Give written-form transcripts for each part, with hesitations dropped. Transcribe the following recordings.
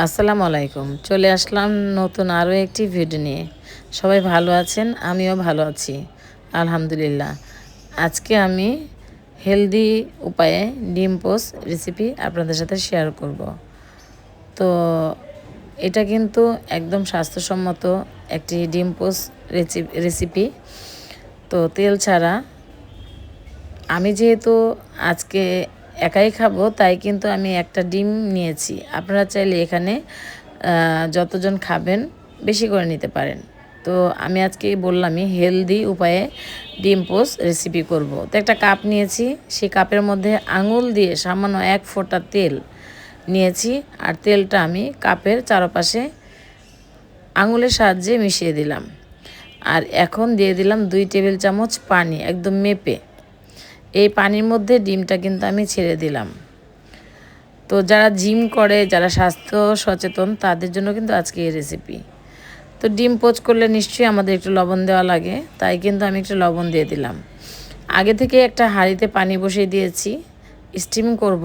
আসসালামু আলাইকুম। চলে আসলাম নতুন আরও একটি ভিডিও নিয়ে। সবাই ভালো আছেন? আমিও ভালো আছি আলহামদুলিল্লাহ। আজকে আমি হেলদি উপায়ে ডিম পোস্ট রেসিপি আপনাদের সাথে শেয়ার করব। তো এটা কিন্তু একদম স্বাস্থ্যসম্মত একটি ডিম পোস্ট রেসিপি। তো তেল ছাড়া। আমি যেহেতু আজকে একাই খাবো তাই কিন্তু আমি একটা ডিম নিয়েছি। আপনারা চাইলে এখানে যতজন খাবেন বেশি করে নিতে পারেন। তো আমি আজকে বললামই হেলদি উপায়ে ডিম পোস্ট রেসিপি করব। তো একটা কাপ নিয়েছি, সেই কাপের মধ্যে আঙুল দিয়ে সামান্য 1 ফোঁটা তেল নিয়েছি। আর তেলটা আমি কাপের চারপাশে আঙুলের সাহায্যে মিশিয়ে দিলাম। আর এখন দিয়ে দিলাম 2 টেবিল চামচ পানি, একদম মেপে। এই পানির মধ্যে ডিমটা কিন্তু আমি ছেড়ে দিলাম। তো যারা জিম করে, যারা স্বাস্থ্য সচেতন, তাদের জন্য কিন্তু আজকে এই রেসিপি। তো ডিম পোচ করলে নিশ্চয়ই আমাদের একটু লবণ দেওয়া লাগে, তাই কিন্তু আমি একটু লবণ দিয়ে দিলাম। আগে থেকে একটা হাঁড়িতে পানি বসিয়ে দিয়েছি, স্টিম করব।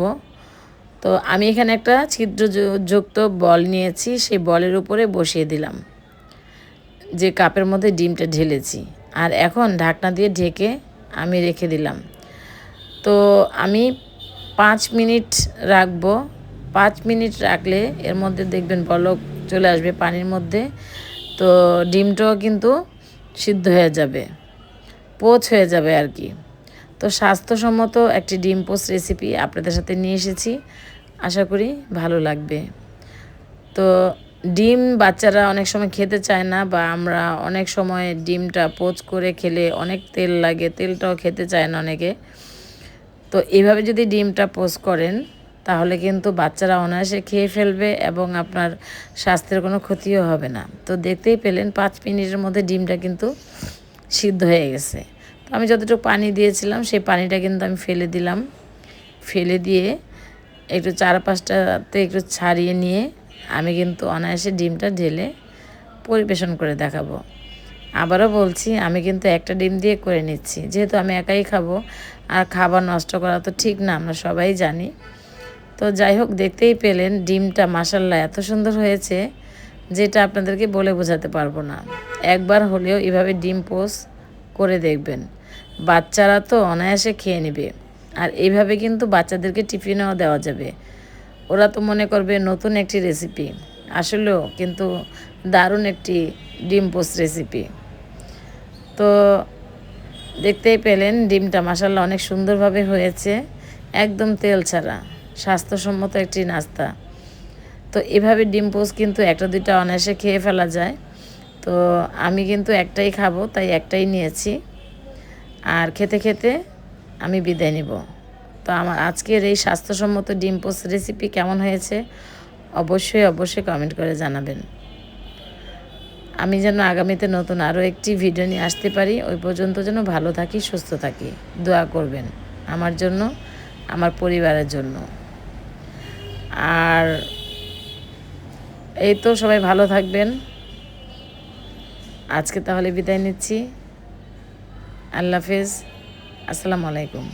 তো আমি এখানে একটা ছিদ্রযুক্ত বল নিয়েছি, সেই বলের উপরে বসিয়ে দিলাম যে কাপের মধ্যে ডিমটা ঢেলেছি। আর এখন ঢাকনা দিয়ে ঢেকে আমি রেখে দিলাম। তো আমি 5 মিনিট রাখবো। 5 মিনিট রাখলে এর মধ্যে দেখবেন বলক চলে আসবে পানির মধ্যে। তো ডিমটাও কিন্তু সিদ্ধ হয়ে যাবে, পোচ হয়ে যাবে আর কি। তো স্বাস্থ্যসম্মত একটি ডিম পোস্ট রেসিপি আপনাদের সাথে নিয়ে এসেছি, আশা করি ভালো লাগবে। তো ডিম বাচ্চারা অনেক সময় খেতে চায় না, বা আমরা অনেক সময় ডিমটা পোচ করে খেলে অনেক তেল লাগে, তেলটাও খেতে চায় না অনেকে। তো এইভাবে যদি ডিমটা পোস্ট করেন তাহলে কিন্তু বাচ্চারা অনায়াসে খেয়ে ফেলবে এবং আপনার স্বাস্থ্যের কোনো ক্ষতিও হবে না। তো দেখতেই পেলেন 5 মিনিটের মধ্যে ডিমটা কিন্তু সিদ্ধ হয়ে গেছে। তো আমি যতটুকু পানি দিয়েছিলাম সেই পানিটা কিন্তু আমি ফেলে দিলাম। ফেলে দিয়ে একটু চারপাশটাতে একটু ছাড়িয়ে নিয়ে আমি কিন্তু অনায়াসে ডিমটা ঢেলে পরিবেশন করে দেখাবো। আবারও বলছি, আমি কিন্তু একটা ডিম দিয়ে করে নিচ্ছি, যেহেতু আমি একাই খাবো। আর খাবার নষ্ট করা তো ঠিক না, আমরা সবাই জানি। তো যাই হোক, দেখতেই পেলেন ডিমটা মাশাআল্লাহ এত সুন্দর হয়েছে, যেটা আপনাদেরকে বলে বোঝাতে পারবো না। একবার হলেও এভাবে ডিম পোস্ট করে দেখবেন, বাচ্চারা তো অনায়াসে খেয়ে নেবে। আর এইভাবে কিন্তু বাচ্চাদেরকে টিফিনেও দেওয়া যাবে। ওরা তো মনে করবে নতুন একটি রেসিপি, আসলেও কিন্তু দারুণ একটি ডিম পোস্ট রেসিপি। তো দেখতেই পেলেন ডিমটা মাশাআল্লাহ অনেক সুন্দরভাবে হয়েছে, একদম তেল ছাড়া, স্বাস্থ্যসম্মত একটি নাস্তা। তো এভাবে ডিম পোস্ট কিন্তু একটা দুইটা অনায়াসে খেয়ে ফেলা যায়। তো আমি কিন্তু একটাই খাবো, তাই একটাই নিয়েছি। আর খেতে খেতে আমি বিদায় নিব। তো আমার আজকের এই স্বাস্থ্যসম্মত ডিম পোস্ট রেসিপি কেমন হয়েছে অবশ্যই কমেন্ট করে জানাবেন। আমি যেন আগামীতে নতুন আরও একটি ভিডিও নিয়ে আসতে পারি। ওই পর্যন্ত যেন ভালো থাকি, সুস্থ থাকি। দোয়া করবেন আমার জন্য, আমার পরিবারের জন্য। আর এই তো, সবাই ভালো থাকবেন। আজকে তাহলে বিদায় নিচ্ছি। আল্লাহ হাফেজ, আসসালামু আলাইকুম।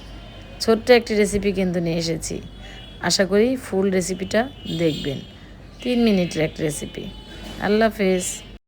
ছোট্ট একটি রেসিপি কিন্তু নিয়ে এসেছি, আশা করি ফুল রেসিপিটা দেখবেন। 3 মিনিটের একটা রেসিপি। আল্লাহ হাফেজ।